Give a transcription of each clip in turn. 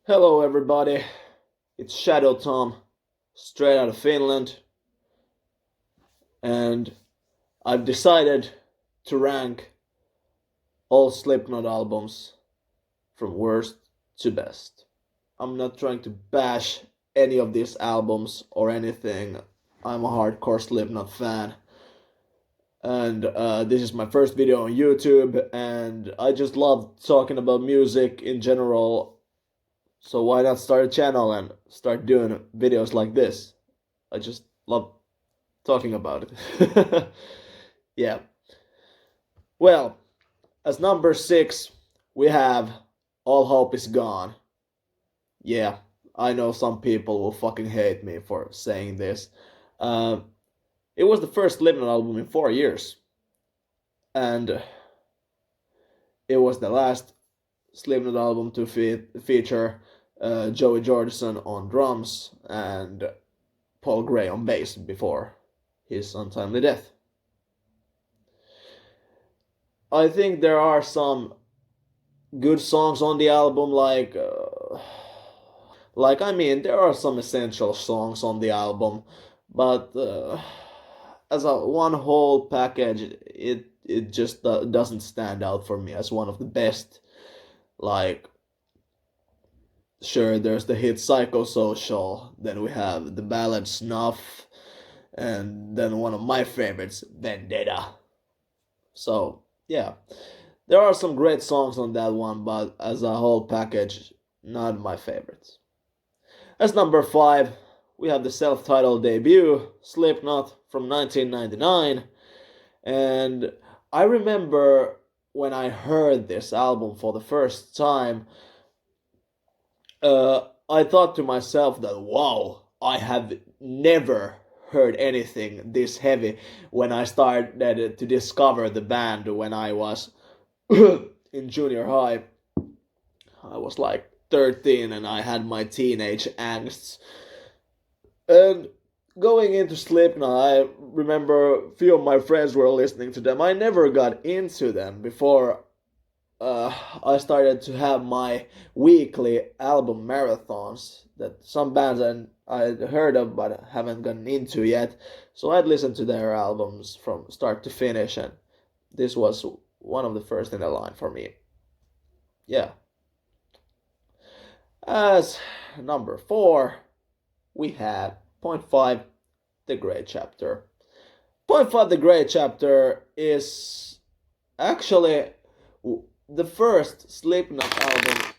Hello, everybody. It's Shadow Tom, straight out of Finland, and I've decided to rank all Slipknot albums from worst to best. I'm not trying to bash any of these albums or anything. I'm a hardcore Slipknot fan, and this is my first video on YouTube, and I just love talking about music in general. So why not start a channel and start doing videos like this? I just love talking about it. Yeah. Well, as number 6, we have All Hope Is Gone. Yeah, I know some people will fucking hate me for saying this. Uh, it was the first Slipknot album in 4 years. And it was the last Slipknot album to feature Joey Jordison on drums and Paul Gray on bass before his untimely death. I think there are some good songs on the album, there are some essential songs on the album, but as a one whole package, it just doesn't stand out for me as one of the best. Like, sure, there's the hit Psychosocial, then we have the ballad Snuff, and then one of my favorites, Vendetta. So, yeah, there are some great songs on that one, but as a whole package, not my favorites. As number 5, we have the self-titled debut, Slipknot, from 1999, and I remember when I heard this album for the first time, I thought to myself that, wow, I have never heard anything this heavy when I started to discover the band when I was in junior high. I was like 13 and I had my teenage angsts. And going into Slipknot, I remember a few of my friends were listening to them. I never got into them before I started to have my weekly album marathons that some bands I'd heard of but haven't gotten into yet. So I'd listen to their albums from start to finish, and this was one of the first in the line for me. Yeah. As number 4, we have Point 5, The Great Chapter. Point 5, The Great Chapter is actually the first Slipknot album.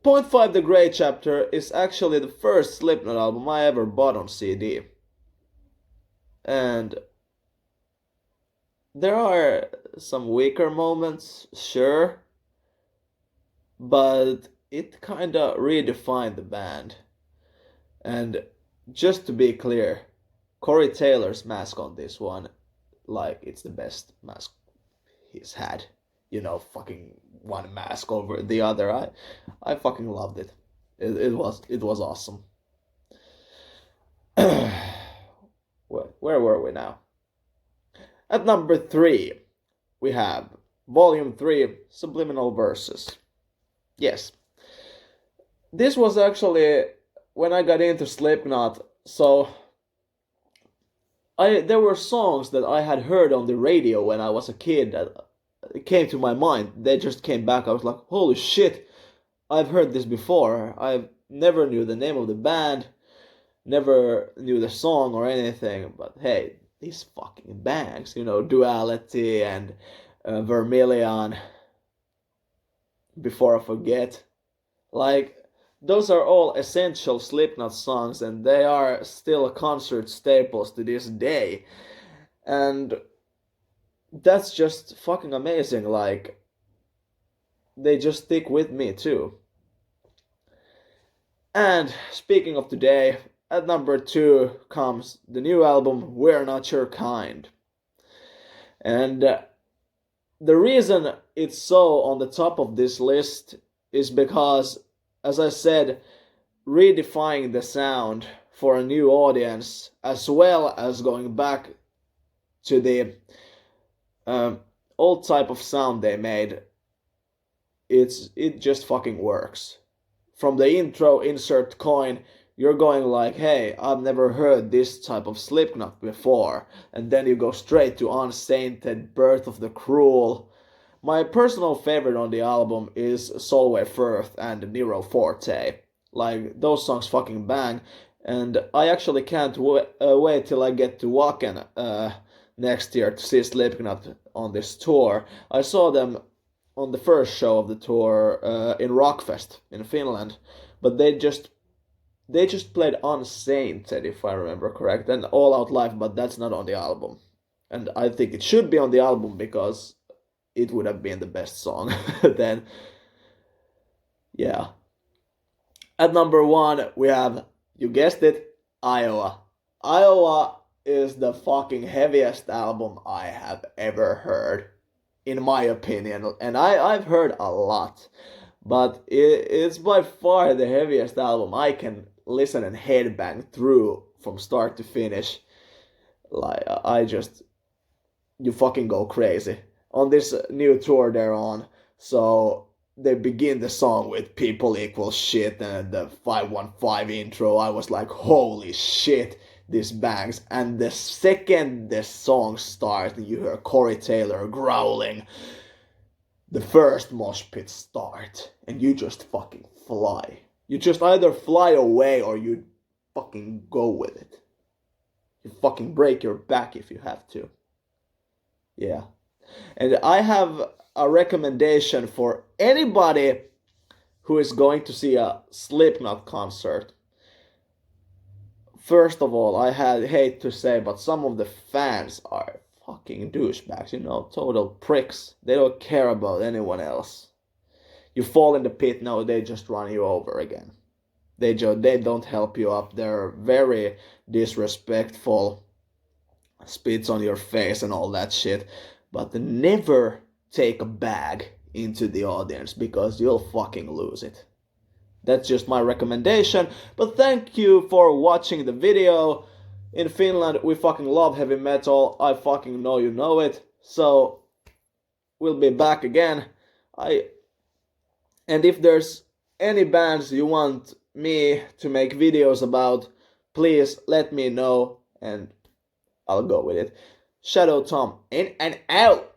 Point 5, The Great Chapter is actually the first Slipknot album I ever bought on CD. And there are some weaker moments, sure, but it kinda redefined the band. And just to be clear, Corey Taylor's mask on this one, like, it's the best mask he's had. You know, fucking one mask over the other. I fucking loved it. It was awesome. Where were we now? At number 3, we have Volume 3, Subliminal Verses. Yes. This was actually when I got into Slipknot, so there were songs that I had heard on the radio when I was a kid that it came to my mind. They just came back. I was like, holy shit, I've heard this before. I never knew the name of the band, never knew the song or anything, but hey, these fucking bangs, you know, Duality and Vermilion, Before I Forget. Like, those are all essential Slipknot songs, and they are still concert staples to this day. And that's just fucking amazing. Like, they just stick with me too. And speaking of today, at number 2 comes the new album We're Not Your Kind. And the reason it's so on the top of this list is because, as I said, redefining the sound for a new audience, as well as going back to the old type of sound they made, it just fucking works. from the intro, insert coin, you're going like, hey, I've never heard this type of Slipknot before. And then you go straight to Unsainted, Birth of the Cruel. My personal favorite on the album is Solway Firth and Nero Forte. Like, those songs fucking bang. And I actually can't wait till I get to Wacken next year to see Slipknot on this tour. I saw them on the first show of the tour in Rockfest in Finland, but they just played Unsainted, if I remember correct, and All Out Live, but that's not on the album. And I think it should be on the album because it would have been the best song then. Yeah. At number 1, we have, you guessed it, Iowa. Iowa is the fucking heaviest album I have ever heard, in my opinion. And I've heard a lot, but it's by far the heaviest album I can listen and headbang through from start to finish. Like, you fucking go crazy. On this new tour they're on, so they begin the song with People Equal Shit and the 515 intro. I was like, holy shit, this bangs. And the second the song starts and you hear Corey Taylor growling, the first mosh pit start and you just fucking fly. You just either fly away or you fucking go with it. You fucking break your back if you have to. Yeah. And I have a recommendation for anybody who is going to see a Slipknot concert. First of all, hate to say, but some of the fans are fucking douchebags, total pricks. They don't care about anyone else. You fall in the pit, no, they just run you over again. They don't help you up. They're very disrespectful, spits on your face and all that shit. But never take a bag into the audience because you'll fucking lose it. That's just my recommendation. But thank you for watching the video. In Finland, we fucking love heavy metal. I fucking know you know it. So, we'll be back again. And if there's any bands you want me to make videos about, please let me know and I'll go with it. Shadow Tom in and out.